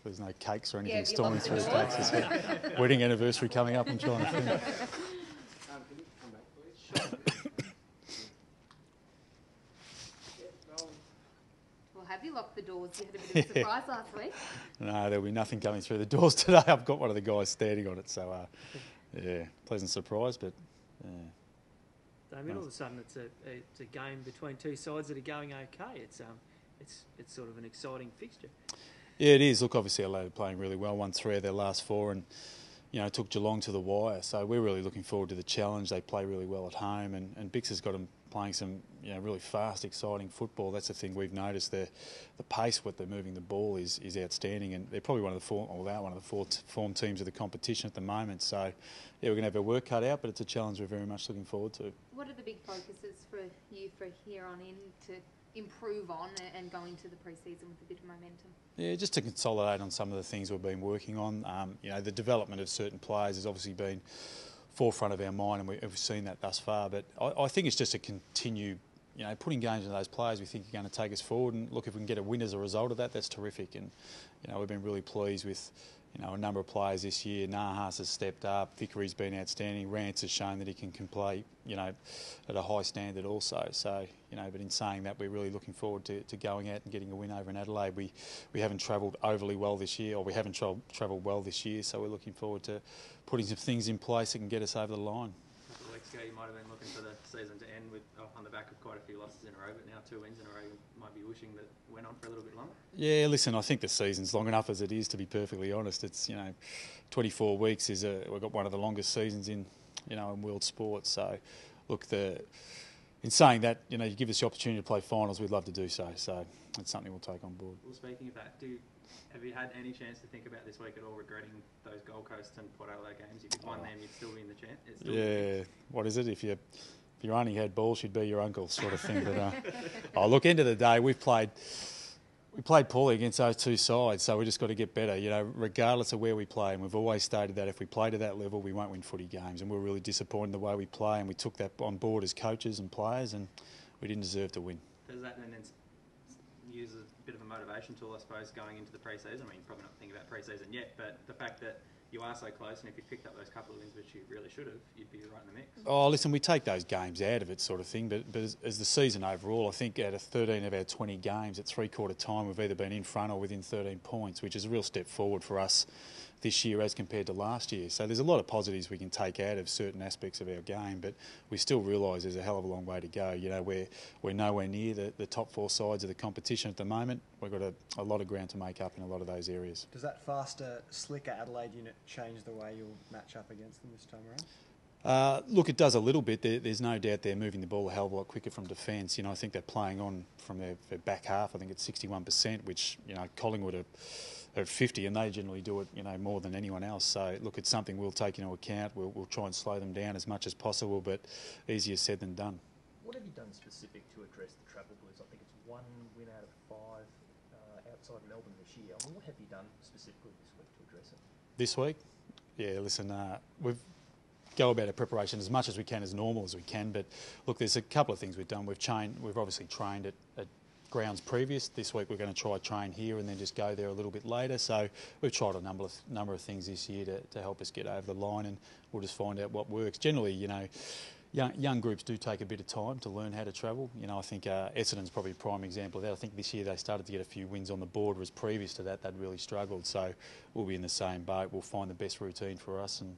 There's no cakes or anything storming through the cakes. It's a wedding anniversary coming up and trying to think. Can you come back, please? Well, have you locked the doors? You had a bit of a surprise last week. No, there'll be nothing coming through the doors today. I've got one of the guys standing on it, so pleasant surprise, but Damien, all of a sudden it's a game between two sides that are going okay. It's sort of an exciting fixture. Yeah, it is. Look, obviously Adelaide are playing really well, won 3 of their last 4 and, took Geelong to the wire. So we're really looking forward to the challenge. They play really well at home and Bix has got them playing some, really fast, exciting football. That's the thing we've noticed. The pace, what they're moving the ball is outstanding, and they're probably one of the 4 form teams of the competition at the moment. So, we're going to have our work cut out, but it's a challenge we're very much looking forward to. What are the big focuses for you for here on in to improve on and go into the pre-season with a bit of momentum? Yeah, just to consolidate on some of the things we've been working on. The development of certain players has obviously been forefront of our mind, and we've seen that thus far. But I think it's just to continue, putting games into those players we think are going to take us forward. And look, if we can get a win as a result of that, that's terrific. And we've been really pleased with a number of players this year. Nahas has stepped up. Vickery's been outstanding. Rance has shown that he can play, at a high standard also. So, but in saying that, we're really looking forward to going out and getting a win over in Adelaide. We haven't travelled overly well this year, or we haven't travelled well this year, so we're looking forward to putting some things in place that can get us over the line. A couple of weeks ago, you might have been looking for the season to end on the back of quite a few losses in a row, but now 2 wins in a row, you might be wishing that went on for a little bit longer. Yeah, listen, I think the season's long enough as it is, to be perfectly honest. It's 24 weeks we've got one of the longest seasons in world sports. So, look, in saying that, you give us the opportunity to play finals, we'd love to do so. So it's something we'll take on board. Well, speaking of that, have you had any chance to think about this week at all, regretting those Gold Coast and Port Adelaide games? If you'd won them, you'd still be in the chance. Yeah, what is it? If you only had balls, you'd be your uncle, sort of thing. But look, end of the day, we played poorly against those two sides, so we just got to get better. Regardless of where we play, and we've always stated that if we play to that level, we won't win footy games. And we're really disappointed in the way we play, and we took that on board as coaches and players, and we didn't deserve to win. Does that then use a bit of a motivation tool, I suppose, going into the pre-season? I mean, you're probably not thinking about pre-season yet, but the fact that you are so close, and if you picked up those couple of wins, which you really should have, you'd be right in the mix. Oh, listen, we take those games out of it, sort of thing. But as the season overall, I think out of 13 of our 20 games, at three-quarter time, we've either been in front or within 13 points, which is a real step forward for us this year as compared to last year. So there's a lot of positives we can take out of certain aspects of our game, but we still realise there's a hell of a long way to go. We're nowhere near the top 4 sides of the competition at the moment. We've got a lot of ground to make up in a lot of those areas. Does that faster, slicker Adelaide unit change the way you'll match up against them this time around? Look, it does a little bit. There's no doubt they're moving the ball a hell of a lot quicker from defence. I think they're playing on from their back half. I think it's 61%, which Collingwood are at 50, and they generally do it more than anyone else. So look, it's something we'll take into account. We'll try and slow them down as much as possible, but easier said than done. What have you done specific to address the travel blues? I think it's 1 win out of 5 outside Melbourne this year. I mean, what have you done specifically this week to address it? This week? Yeah, listen, we've go about our preparation as much as we can, as normal as we can. But look, there's a couple of things we've done. We've obviously trained at grounds previous. This week we're going to train here and then just go there a little bit later. So we've tried a number of things this year to help us get over the line, and we'll just find out what works. Generally, young groups do take a bit of time to learn how to travel. I think Essendon's probably a prime example of that. I think this year they started to get a few wins on the board, whereas previous to that they'd really struggled. So we'll be in the same boat. We'll find the best routine for us and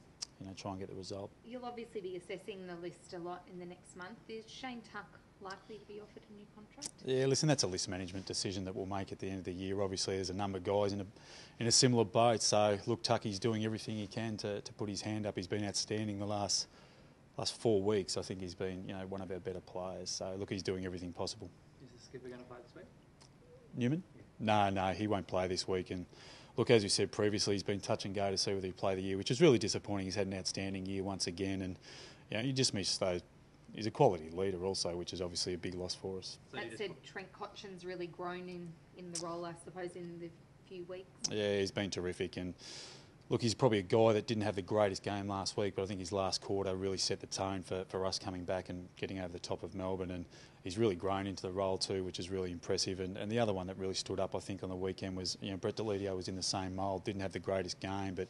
try and get the result. You'll obviously be assessing the list a lot in the next month. Is Shane Tuck likely to be offered a new contract? Yeah, listen, that's a list management decision that we'll make at the end of the year. Obviously, there's a number of guys in a similar boat. So, look, Tucky's doing everything he can to put his hand up. He's been outstanding the last 4 weeks. I think he's been, one of our better players. So, look, he's doing everything possible. Is the skipper going to play this week? Newman? Yeah. No, he won't play this week. And look, as we said previously, he's been touch and go to see whether he play the year, which is really disappointing. He's had an outstanding year once again, and you just miss those. He's a quality leader also, which is obviously a big loss for us. That said, Trent Cotchin's really grown in the role, I suppose, in the few weeks. Yeah, he's been terrific, and look, he's probably a guy that didn't have the greatest game last week, but I think his last quarter really set the tone for us coming back and getting over the top of Melbourne. And he's really grown into the role too, which is really impressive. And the other one that really stood up, I think, on the weekend was, Brett Deledio was in the same mould, didn't have the greatest game, but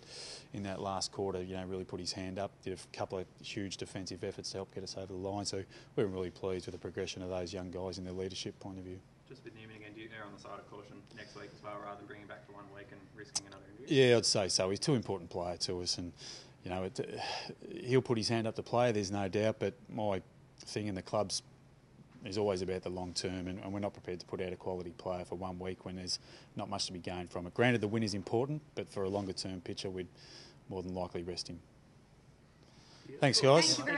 in that last quarter, really put his hand up, did a couple of huge defensive efforts to help get us over the line. So we're really pleased with the progression of those young guys in their leadership point of view. Just with Damien again, do you err on the side of caution next week as well, rather than bringing him back for 1 week and risking another injury? Yeah, I'd say so. He's a too important player to us, and he'll put his hand up to play, there's no doubt, but my thing in the club's is always about the long term, and we're not prepared to put out a quality player for 1 week when there's not much to be gained from it. Granted, the win is important, but for a longer term picture, we'd more than likely rest him. Thanks, guys. Thank you very